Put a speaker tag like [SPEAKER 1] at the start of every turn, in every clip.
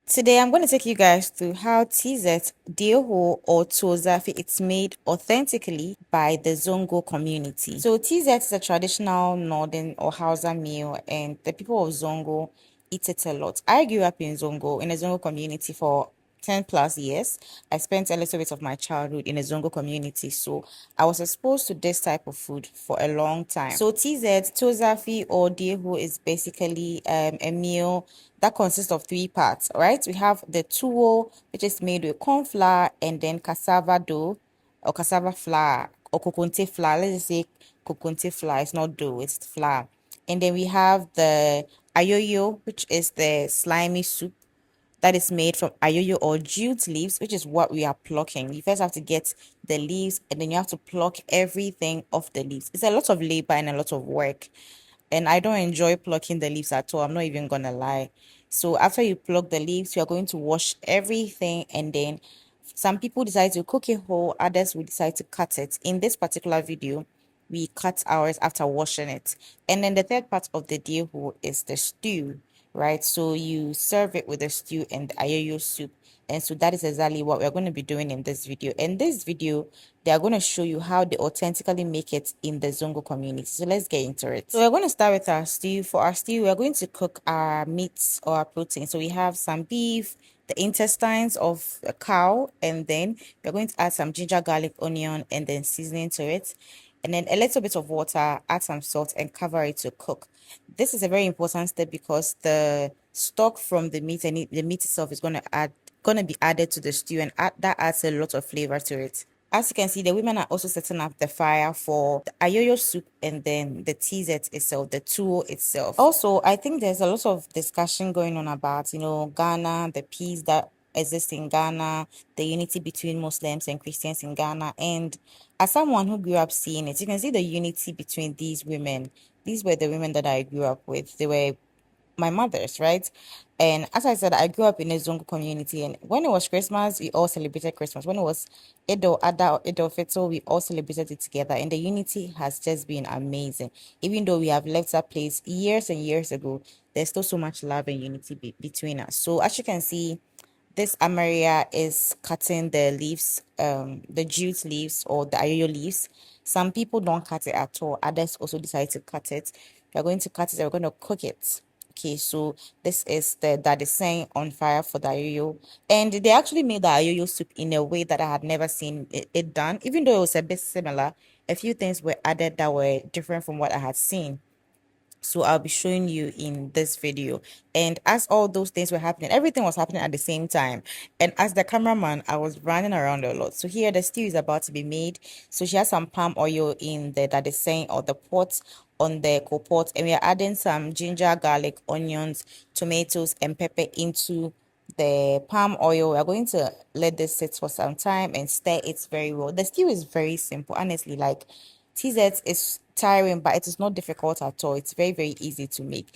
[SPEAKER 1] Today, I'm going to take you guys through how TZ, Deho, or Tuo Zaafi it's made authentically by the Zongo community. So TZ is a traditional Northern or Hausa meal, and the people of Zongo eat it a lot. I grew up in Zongo, in a Zongo community for 10 plus years. I spent a little bit of my childhood in a Zongo community, so I was exposed to this type of food for a long time. So TZ, Tuo Zaafi or Deho is basically a meal that consists of three parts, right? We have the tuwo, which is made with corn flour and then cassava dough or cassava flour or kokonte flour. Let's just say kokonte flour. It's not dough, it's flour. And then we have the ayoyo, which is the slimy soup that is made from ayoyo or jute leaves, which is what we are plucking. You first have to get the leaves and then you have to pluck everything off the leaves. It's a lot of labor and a lot of work. And I don't enjoy plucking the leaves at all. I'm not even gonna lie. So after you pluck the leaves, you are going to wash everything, and then some people decide to cook it whole, others will decide to cut it. In this particular video, we cut ours after washing it. And then the third part of the deal is the stew, right? So you serve it with the stew and the ayoyo soup. And so that is exactly what we're going to be doing in this video. In this video, they are going to show you how they authentically make it in the Zongo community. So let's get into it. So we're going to start with our stew. For our stew, we're going to cook our meats or our protein. So we have some beef, the intestines of a cow, and then we're going to add some ginger, garlic, onion, and then seasoning to it. And then a little bit of water, add some salt, and cover it to cook. This is a very important step because the stock from the meat and the meat itself is going to be added to the stew, and that adds a lot of flavor to it. As you can see, the women are also setting up the fire for the ayoyo soup and then the TZ itself, the tuwo itself. Also, I think there's a lot of discussion going on about, Ghana, the peace that exists in Ghana, the unity between Muslims and Christians in Ghana. And as someone who grew up seeing it, you can see the unity between these women. These were the women that I grew up with. They were my mother's, right? And as I said, I grew up in a Zongo community, and when it was Christmas, we all celebrated Christmas. When it was Edo, Ada, Edo Feto, we all celebrated it together, and the unity has just been amazing. Even though we have left that place years and years ago, there's still so much love and unity between us. So as you can see, this Amaria is cutting the leaves, the jute leaves or the ayoyo leaves. Some people don't cut it at all. Others also decide to cut it. We're going to cut it. We're going to cook it. Okay, so this is that is saying on fire for the ayoyo, and they actually made the ayoyo soup in a way that I had never seen it done. Even though it was a bit similar, a few things were added that were different from what I had seen. So I'll be showing you in this video. And as all those things were happening, everything was happening at the same time. And as the cameraman, I was running around a lot. So here the stew is about to be made. So she has some palm oil in the that is saying or the pot on the coal pot, and we are adding some ginger, garlic, onions, tomatoes, and pepper into the palm oil. We're going to let this sit for some time and stir it very well. The stew is very simple, honestly. Like TZ is tiring, but it is not difficult at all. It's very, very easy to make.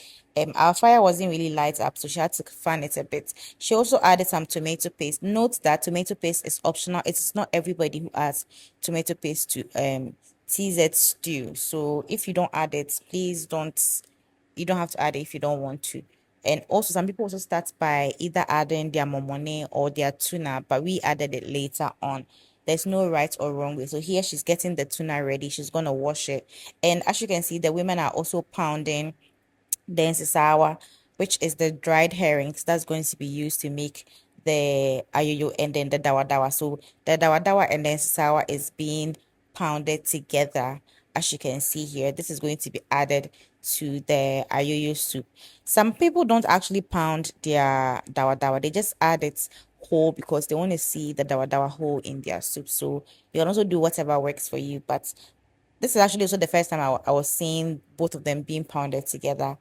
[SPEAKER 1] Our fire wasn't really light up, so she had to fan it a bit. She also added some tomato paste. Note that tomato paste is optional. It is not everybody who adds tomato paste to TZ stew. So if you don't add it, please don't. You don't have to add it if you don't want to. And also, some people also start by either adding their momone or their tuna, but we added it later on. There's no right or wrong way. So here she's getting the tuna ready. She's gonna wash it. And as you can see, the women are also pounding the nsisawa, which is the dried herrings that's going to be used to make the ayoyo and then the dawadawa. So the dawadawa and the nsisawa is being pounded together. As you can see here, this is going to be added to the ayoyo soup. Some people don't actually pound their dawadawa. They just add it whole because they want to see the dawadawa whole in their soup. So you can also do whatever works for you, but this is actually also the first time I was seeing both of them being pounded together.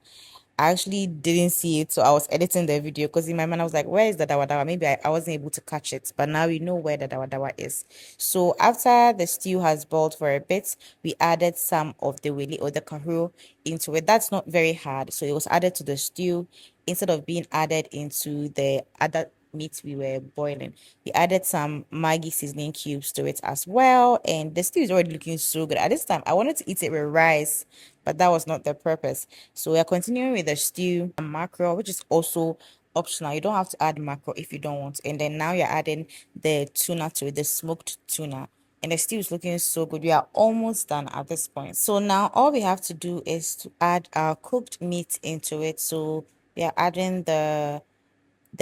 [SPEAKER 1] I actually didn't see it, so I was editing the video because in my mind I was like, where is the dawadawa? Maybe I wasn't able to catch it, but now we know where the dawadawa is. So after the stew has boiled for a bit, we added some of the wili or the kahuro into it. That's not very hard, so it was added to the stew instead of being added into the other meat we were boiling. We added some Maggi seasoning cubes to it as well, and the stew is already looking so good. At this time, I wanted to eat it with rice, but that was not the purpose. So we are continuing with the stew and mackerel, which is also optional. You don't have to add mackerel if you don't want. And then now you're adding the tuna to it, the smoked tuna. And the stew is looking so good. We are almost done at this point. So now all we have to do is to add our cooked meat into it. So we are adding the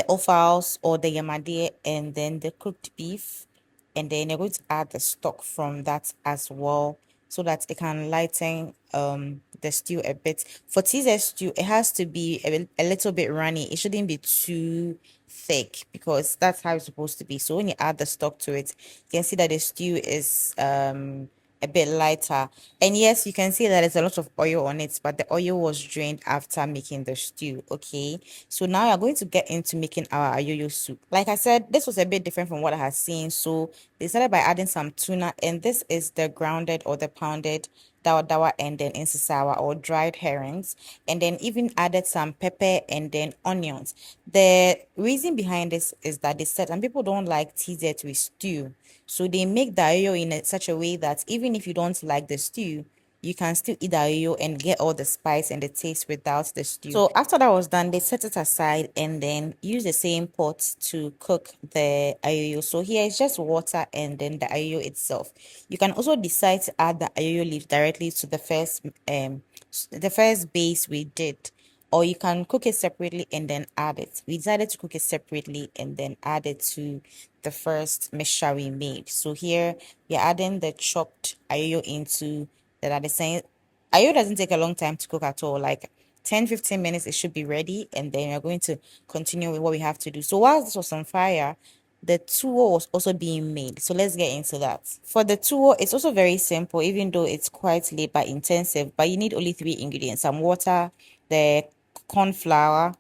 [SPEAKER 1] offals or the yamade and then the cooked beef, and then you're going to add the stock from that as well so that it can lighten the stew a bit. For Caesar stew, it has to be a little bit runny. It shouldn't be too thick because that's how it's supposed to be. So when you add the stock to it, you can see that the stew is a bit lighter. And yes, you can see that there's a lot of oil on it, but the oil was drained after making the stew. Okay, so now you're going to get into making our ayoyo soup. Like I said, this was a bit different from what I had seen. So they started by adding some tuna, and this is the grounded or the pounded dawa dawa and then insisawa or dried herrings, and then even added some pepper and then onions. The reason behind this is that they said some people don't like TZ with stew, so they make the ayoyo in such a way that even if you don't like the stew, you can still eat the ayoyo and get all the spice and the taste without the stew. So after that was done, they set it aside and then use the same pot to cook the ayoyo. So here it's just water and then the ayoyo itself. You can also decide to add the ayoyo leaf directly to the first base we did, or you can cook it separately and then add it. We decided to cook it separately and then add it to the first mixture we made. So here we're adding the chopped ayoyo into that are the same. Ayoyo doesn't take a long time to cook at all. Like 10-15 minutes, it should be ready. And then we're going to continue with what we have to do. So while this was on fire, the tuo was also being made. So let's get into that. For the tuo, it's also very simple, even though it's quite labor intensive, but you need only 3 ingredients: some water, the corn flour,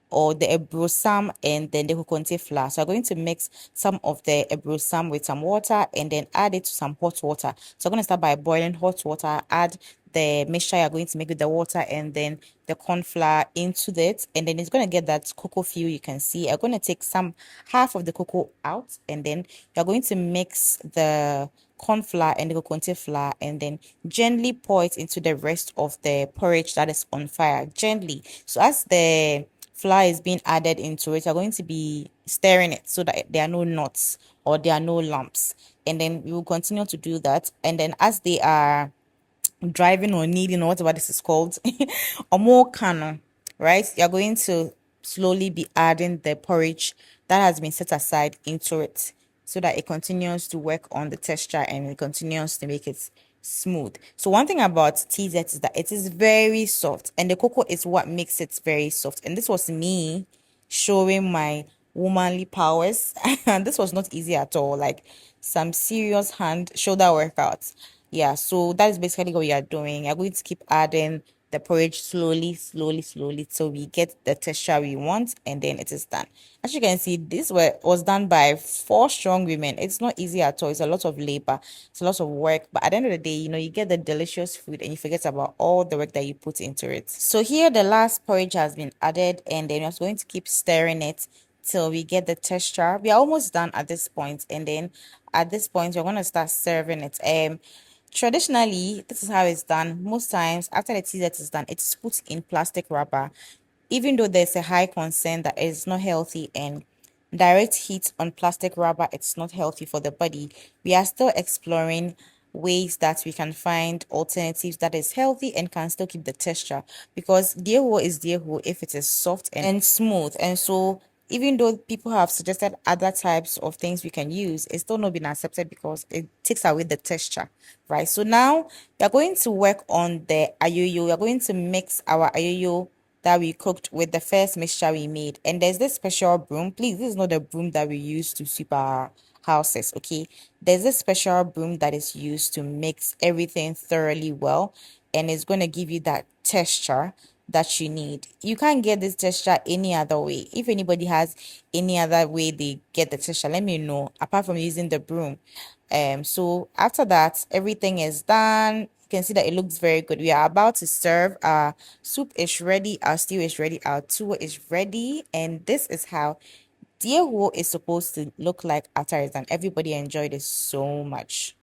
[SPEAKER 1] or the ebrosam, and then the hukonte flour. So I'm going to mix some of the ebrosam with some water and then add it to some hot water. So I'm going to start by boiling hot water, add the mixture you're going to make with the water and then the corn flour into it, and then it's going to get that cocoa feel. You can see I'm going to take some half of the cocoa out, and then you're going to mix the corn flour and the coconut flour and then gently pour it into the rest of the porridge that is on fire, gently. So as the flour is being added into it, you're going to be stirring it so that there are no knots or there are no lumps, and then we will continue to do that. And then as they are driving or kneading or whatever this is called, or more canon, right? You're going to slowly be adding the porridge that has been set aside into it so that it continues to work on the texture and it continues to make it smooth. So one thing about TZ is that it is very soft, and the cocoa is what makes it very soft. And this was me showing my womanly powers. And this was not easy at all, like some serious hand shoulder workouts. Yeah, so that is basically what we are doing. I'm going to keep adding the porridge slowly, slowly, slowly till we get the texture we want, and then it is done. As you can see, this was done by 4 strong women. It's not easy at all. It's a lot of labor, it's a lot of work, but at the end of the day, you get the delicious food and you forget about all the work that you put into it. So here the last porridge has been added, and then we're going to keep stirring it till we get the texture. We are almost done at this point, and then at this point we're going to start serving it. Traditionally, this is how it's done. Most times, after the dessert is done, it's put in plastic wrapper. Even though there's a high concern that it's not healthy and direct heat on plastic wrapper, it's not healthy for the body, we are still exploring ways that we can find alternatives that is healthy and can still keep the texture, because deerwo is deerwo if it is soft and smooth. And so even though people have suggested other types of things we can use, it's still not been accepted because it takes away the texture, right? So now we are going to work on the ayoyo. We are going to mix our ayoyo that we cooked with the first mixture we made. And there's this special broom. Please, this is not the broom that we use to sweep our houses, okay? There's this special broom that is used to mix everything thoroughly well, and it's going to give you that texture that you need. You can't get this texture any other way. If anybody has any other way they get the texture, let me know, apart from using the broom. So after that, everything is done. You can see that it looks very good. We are about to serve. Our soup is ready, our stew is ready, our tuwo is ready, and this is how deer is supposed to look like after it's done. Everybody enjoyed it so much.